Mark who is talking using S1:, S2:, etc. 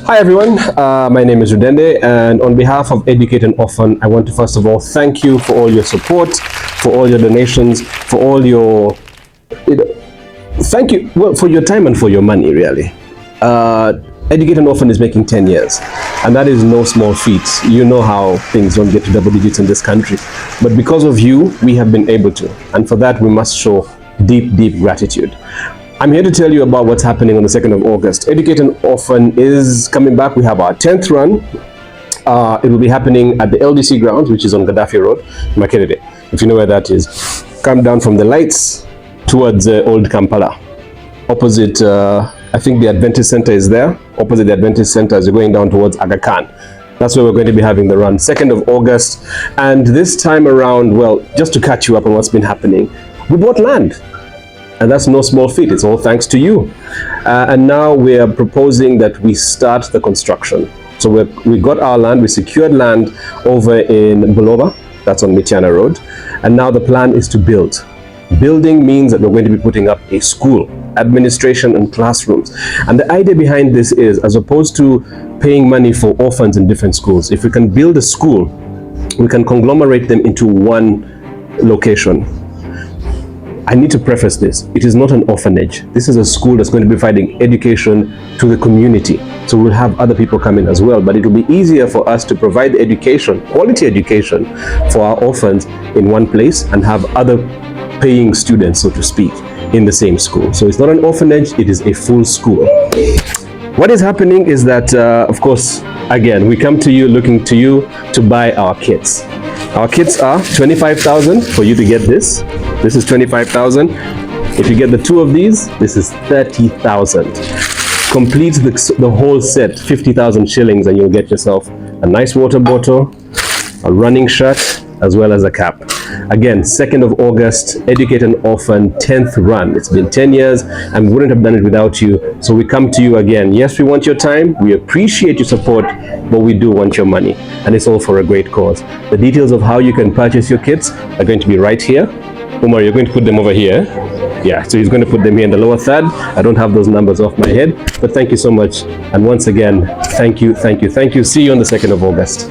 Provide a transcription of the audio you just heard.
S1: Hi everyone, my name is Rudende, and on behalf of Educate and Orphan, I want to first of all thank you for all your support, for all your donations, for all your, thank you for your time and for your money, really. Educate and Orphan is making 10 years, and that is no small feat. You know how things don't get to double digits in this country, but because of you, we have been able to, and for that we must show deep, deep gratitude. I'm here to tell you about what's happening on the 2nd of August. Educate and Orphan is coming back. We have our 10th run. It will be happening at the LDC grounds, which is on Gaddafi Road, Makerere. If you know where that is, come down from the lights towards old Kampala. Opposite, I think the Adventist Center is there. Opposite the Adventist Center as you're going down towards Aga Khan. That's where we're going to be having the run, 2nd of August. And this time around, well, just to catch you up on what's been happening, we bought land. And that's no small feat. It's all thanks to you. And now we are proposing that we start the construction. So we got our land, we secured land over in Bulova, that's on Mityana Road. And now the plan is to build. Building means that we're going to be putting up a school, administration and classrooms. And the idea behind this is, as opposed to paying money for orphans in different schools, if we can build a school, we can conglomerate them into one location. I need to preface this. It is not an orphanage. This is a school that's going to be providing education to the community. So we'll have other people come in as well, but it will be easier for us to provide education, quality education for our orphans in one place and have other paying students, so to speak, in the same school. So it's not an orphanage, it is a full school. What is happening is that, of course, again, we come to you looking to you to buy our kits. Our kits are 25,000 for you to get this. This is 25,000. If you get the two of these, this is 30,000. Complete the whole set, 50,000 shillings, and you'll get yourself a nice water bottle, a running shirt, as well as a cap. Again, 2nd of August, Educate and Orphan 10th run. It's been 10 years and we wouldn't have done it without you. So we come to you again. Yes, we want your time. We appreciate your support, but we do want your money. And it's all for a great cause. The details of how you can purchase your kits are going to be right here. Umar, you're going to put them over here. Yeah, so he's going to put them here in the lower third. I don't have those numbers off my head, but thank you so much. And once again, thank you, thank you, thank you. See you on the 2nd of August.